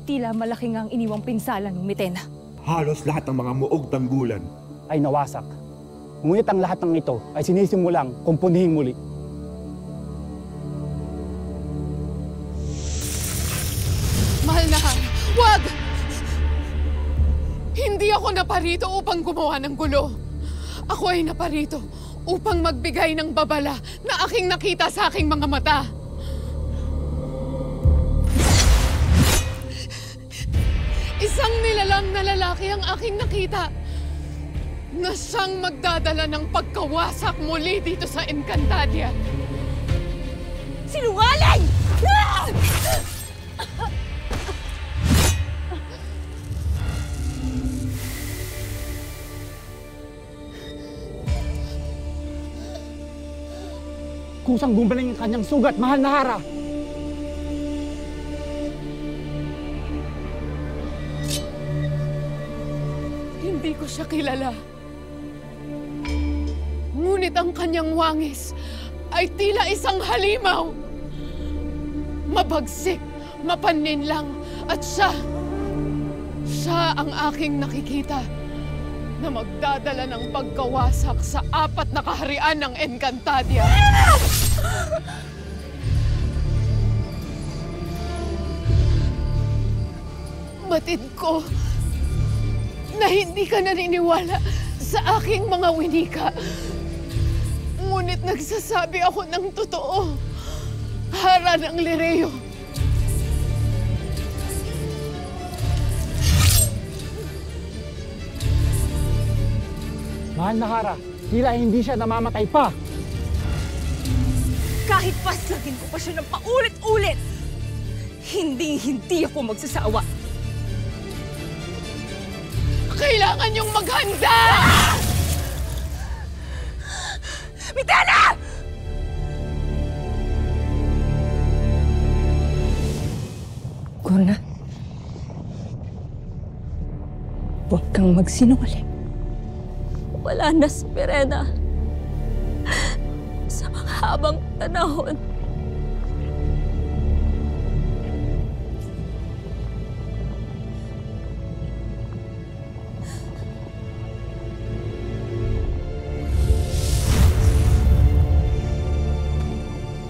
tila malaking ang iniwang pinsala ng Mitena. Halos lahat ng mga muog tanggulan ay nawasak. Ngunit ang lahat ng ito ay sinisimulang kumpunihing muli. Mahal na Han, wag! Hindi ako naparito upang gumawa ng gulo. Ako ay naparito upang magbigay ng babala na aking nakita sa aking mga mata. Isang nilalang na lalaki ang aking nakita na siyang magdadala ng pagkawasak muli dito sa Encantadia. Sinungaling! Kusang gumaling ang kanyang sugat, mahal na Hara! Hindi ko siya kilala. Ngunit ang kanyang wangis ay tila isang halimaw. Mabagsik, mapaninlang, at siya ang aking nakikita na magdadala ng pagkawasak sa 4 na kaharian ng Encantadia. Batid ko na hindi ka naniniwala sa aking mga winika. Ngunit nagsasabi ako ng totoo. Hara ng Lireo. Mahal na Hara, tila hindi siya namamatay pa. Kahit paslagin ko pa siya ng paulit-ulit, hindi ako magsasawa. Kailangan niyong maghanda! Mitena! Gurna, huwag kang magsinungaling. Wala na si Pirena sa mga habang panahon.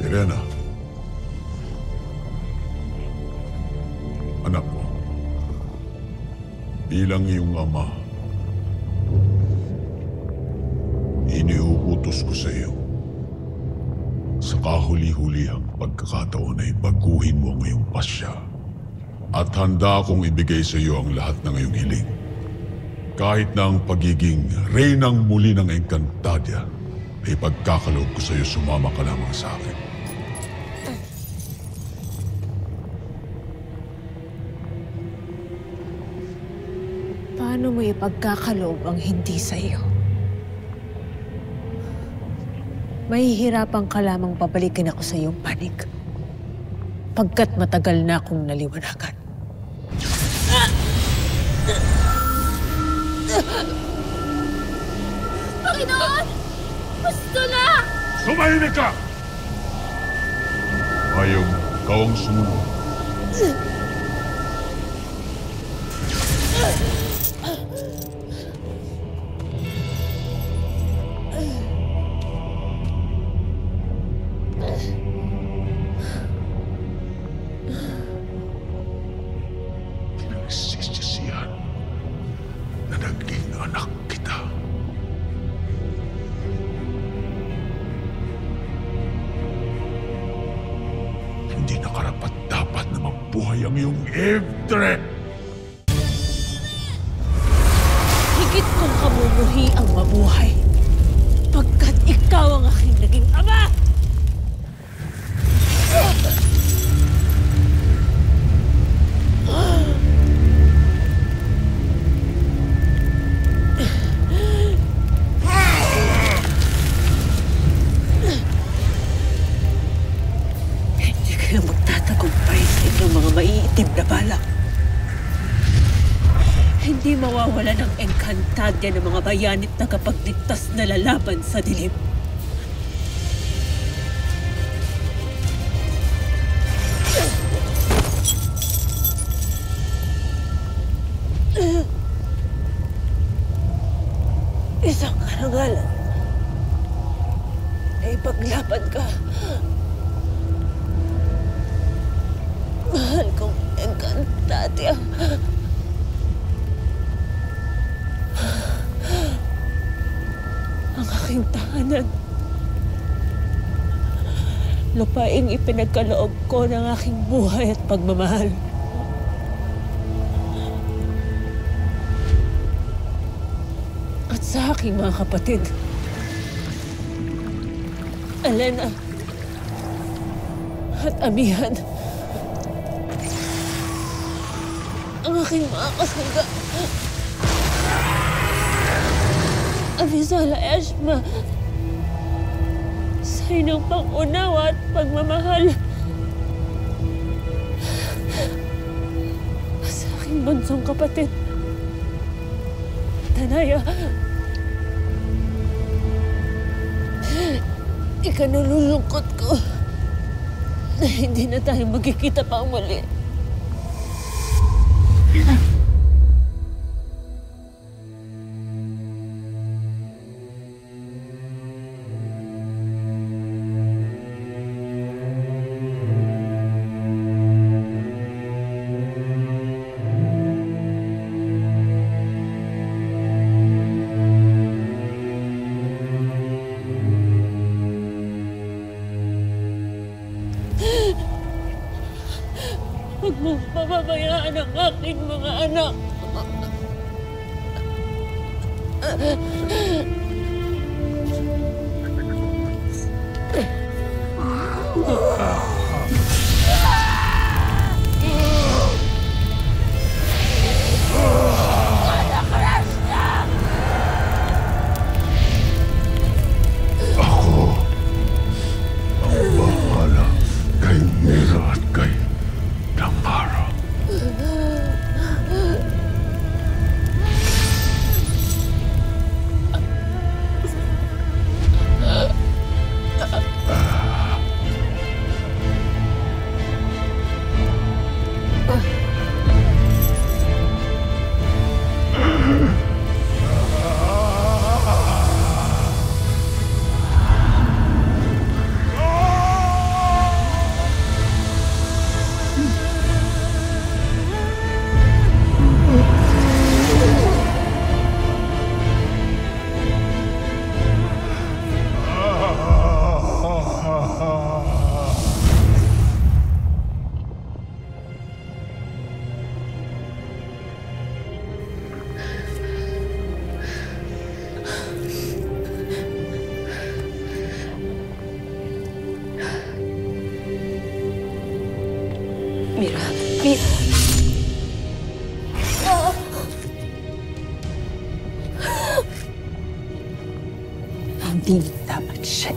Pirena, anak ko, bilang iyong ama, iniuutos ko sa iyo. Sa kahuli-hulihang pagkakataon ay baguhin mo ang iyong pasya. At handa akong ibigay sa iyo ang lahat ng iyong hiling. Kahit na ang pagiging reynang muli ng Encantadia ay pagkakaloob ko sa iyo, sumama ka lamang sa akin. Paano mo ipagkakaloob ang hindi sa iyo? Mahihirapan ka lamang pabalikin ako sa iyong panig. Pagkat matagal na akong naliwanagan. Panginoon! Gusto na! Tumahimik ka! Ayaw mo, ikaw ang sumunod. Pinagsisisihan na naging anak kita. Hindi na karapat-dapat na mabuhay ang iyong Evdre! Higit kong kamumuhi ang mabuhay. Pagkat ikaw ang aking naging ama! Hindi kayo magtatagumpay sa inyong mga maiitim na balak. Hindi mawawala ng Encantadia ng mga bayanit na kapagligtas na lalaban sa dilim. gapaing ipinagkaloob ko ng aking buhay at pagmamahal. At sa aking mga kapatid, Elena at Amihan, ang aking mga kasangga, Avisala Eshma, sa inyong pang-unawa at pagmamahal. Sa aking bunsong kapatid, Tanaya, ikanululungkot ko na hindi na tayo magkikita pang muli. Huwag mong pababayaan ang aking mga anak. Ako ang bahala kay Mira at kay Damara. Mira. Hindi dapat siya